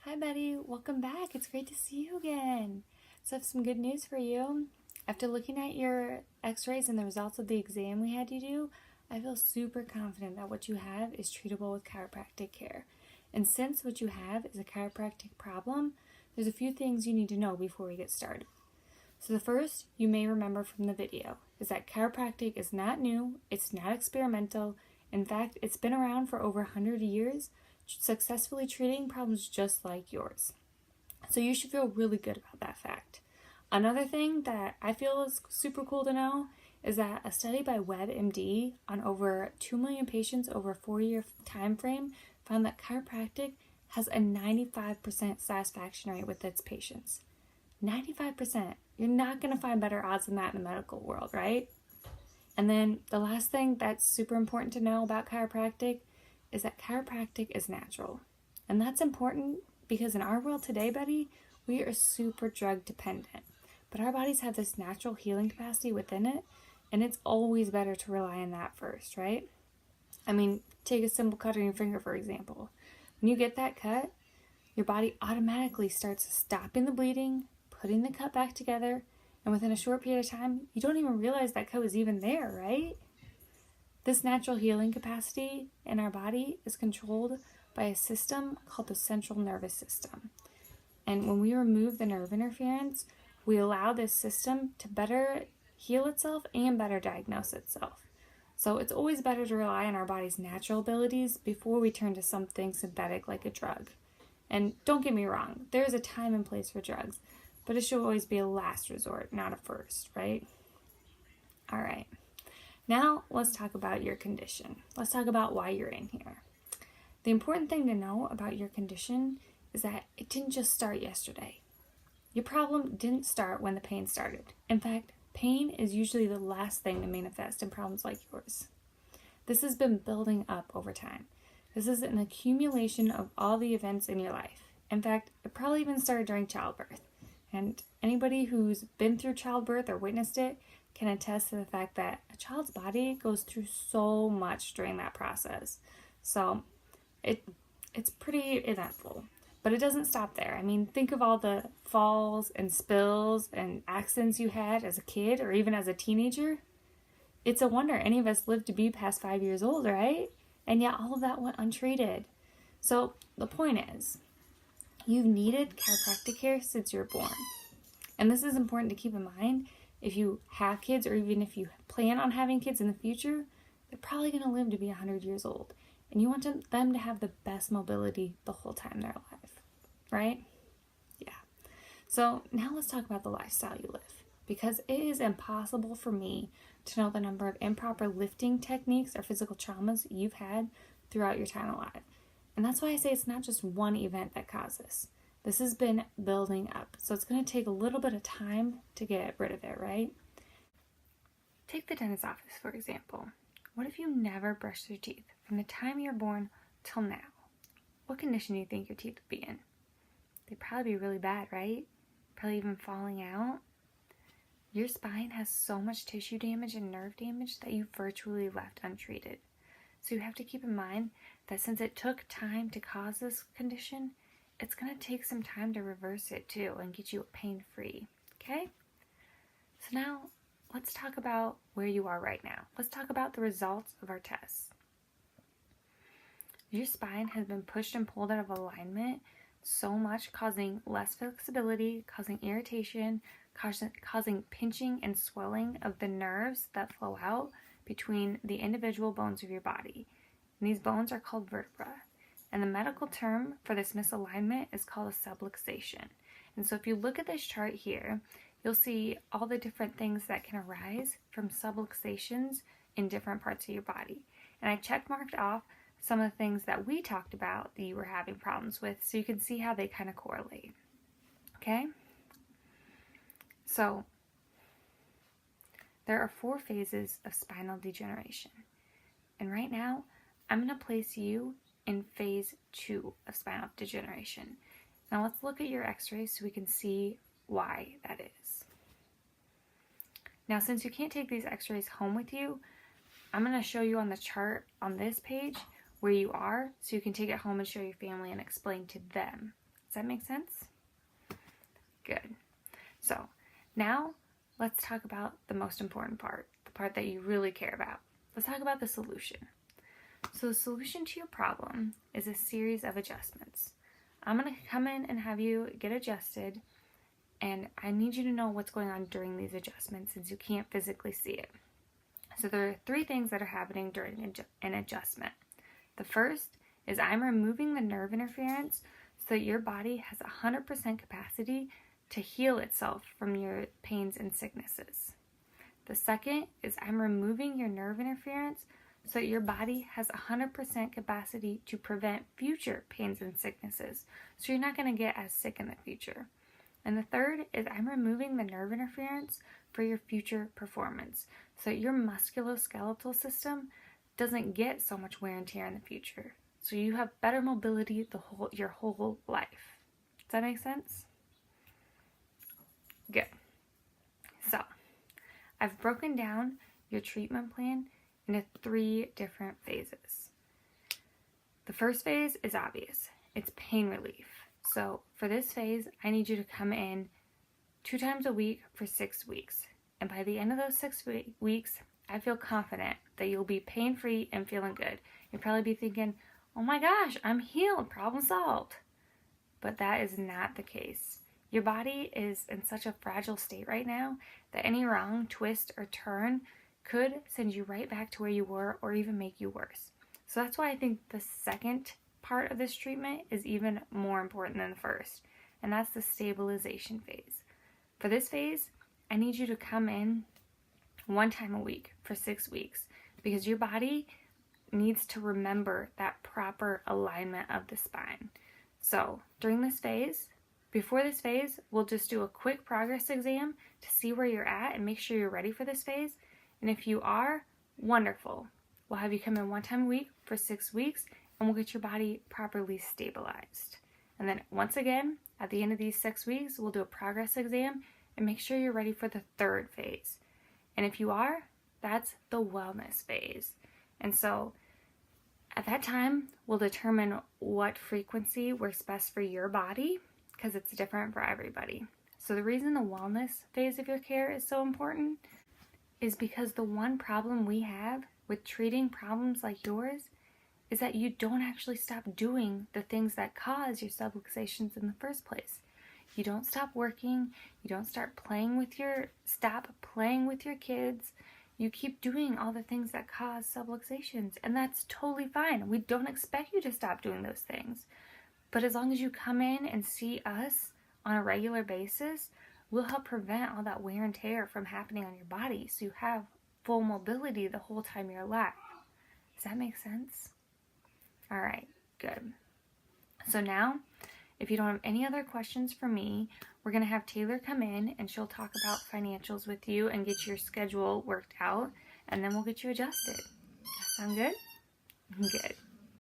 Hi Betty, welcome back. It's great to see you again. So I have some good news for you. After looking at your x-rays and the results of the exam we had you do, I feel super confident that what you have is treatable with chiropractic care. And since what you have is a chiropractic problem, there's a few things you need to know before we get started. So the first, you may remember from the video, is that chiropractic is not new, it's not experimental. In fact, it's been around for over 100 years, successfully treating problems just like yours. So you should feel really good about that fact. Another thing that I feel is super cool to know is that a study by WebMD on over 2 million patients over a 4-year time frame found that chiropractic has a 95% satisfaction rate with its patients. 95%. You're not going to find better odds than that in the medical world, right? And then the last thing that's super important to know about chiropractic is that chiropractic is natural. And that's important because in our world today, Betty, we are super drug dependent. But our bodies have this natural healing capacity within it, and it's always better to rely on that first, right? I mean, take a simple cut on your finger, for example. When you get that cut, your body automatically starts stopping the bleeding, putting the cut back together, and within a short period of time, you don't even realize that cut was even there, right? This natural healing capacity in our body is controlled by a system called the central nervous system. And when we remove the nerve interference, we allow this system to better heal itself and better diagnose itself. So it's always better to rely on our body's natural abilities before we turn to something synthetic like a drug. And don't get me wrong, there is a time and place for drugs, but it should always be a last resort, not a first, right? All right. Now, let's talk about your condition. Let's talk about why you're in here. The important thing to know about your condition is that it didn't just start yesterday. Your problem didn't start when the pain started. In fact, pain is usually the last thing to manifest in problems like yours. This has been building up over time. This is an accumulation of all the events in your life. In fact, it probably even started during childbirth. And anybody who's been through childbirth or witnessed it can attest to the fact that a child's body goes through so much during that process. So it's pretty eventful, but it doesn't stop there. I mean, think of all the falls and spills and accidents you had as a kid or even as a teenager. It's a wonder any of us lived to be past 5 years old, right? And yet all of that went untreated. So the point is, you've needed chiropractic care since you were born. And this is important to keep in mind. If you have kids or even if you plan on having kids in the future, they're probably going to live to be 100 years old. And you want them to have the best mobility the whole time they're alive, right? Yeah. So now let's talk about the lifestyle you live. Because it is impossible for me to know the number of improper lifting techniques or physical traumas you've had throughout your time alive. And that's why I say it's not just one event that caused this. This has been building up, so it's going to take a little bit of time to get rid of it, right? Take the dentist's office, for example. What if you never brushed your teeth from the time you're born till now? What condition do you think your teeth would be in? They'd probably be really bad, right? Probably even falling out. Your spine has so much tissue damage and nerve damage that you virtually left untreated. So you have to keep in mind that since it took time to cause this condition, it's going to take some time to reverse it too and get you pain-free, okay? So now, let's talk about where you are right now. Let's talk about the results of our tests. Your spine has been pushed and pulled out of alignment so much, causing less flexibility, causing irritation, causing pinching and swelling of the nerves that flow out between the individual bones of your body. And these bones are called vertebrae. And the medical term for this misalignment is called a subluxation. And so if you look at this chart here, you'll see all the different things that can arise from subluxations in different parts of your body. And I checkmarked off some of the things that we talked about that you were having problems with, so you can see how they kind of correlate. Okay? So there are 4 phases of spinal degeneration. And right now, I'm going to place you in phase 2 of spinal degeneration. Now let's look at your x-rays so we can see why that is. Now since you can't take these x-rays home with you, I'm going to show you on the chart on this page where you are so you can take it home and show your family and explain to them Does that make sense? Good. So now let's talk about the most important part, the part that you really care about. Let's talk about the solution. So the solution to your problem is a series of adjustments. I'm going to come in and have you get adjusted, and I need you to know what's going on during these adjustments since you can't physically see it. So there are 3 things that are happening during an adjustment. The first is I'm removing the nerve interference so that your body has 100% capacity to heal itself from your pains and sicknesses. The second is I'm removing your nerve interference so that your body has 100% capacity to prevent future pains and sicknesses, so you're not going to get as sick in the future. And the third is I'm removing the nerve interference for your future performance, so that your musculoskeletal system doesn't get so much wear and tear in the future, so you have better mobility your whole life. Does that make sense? Good. So, I've broken down your treatment plan into 3 different phases. The first phase is obvious. It's pain relief. So, for this phase, I need you to come in 2 times a week for 6 weeks. And by the end of those 6 weeks, I feel confident that you'll be pain-free and feeling good. You'll probably be thinking, oh my gosh, I'm healed, problem solved. But that is not the case. Your body is in such a fragile state right now that any wrong twist or turn could send you right back to where you were or even make you worse. So that's why I think the second part of this treatment is even more important than the first, and that's the stabilization phase. For this phase, I need you to come in 1 time a week for 6 weeks because your body needs to remember that proper alignment of the spine. So during this phase, before this phase, we'll just do a quick progress exam to see where you're at and make sure you're ready for this phase. And if you are, wonderful. We'll have you come in 1 time a week for 6 weeks and we'll get your body properly stabilized. And then once again, at the end of these 6 weeks, we'll do a progress exam and make sure you're ready for the 3rd phase. And if you are, that's the wellness phase. And so at that time, we'll determine what frequency works best for your body because it's different for everybody. So the reason the wellness phase of your care is so important is because the one problem we have with treating problems like yours is that you don't actually stop doing the things that cause your subluxations in the first place. You don't stop working, you don't stop playing with your kids, you keep doing all the things that cause subluxations, and that's totally fine. We don't expect you to stop doing those things. But as long as you come in and see us on a regular basis, we'll help prevent all that wear and tear from happening on your body so you have full mobility the whole time you're alive. Does that make sense? All right, good. So now, if you don't have any other questions for me, we're going to have Taylor come in and she'll talk about financials with you and get your schedule worked out, and then we'll get you adjusted. That sound good? Good.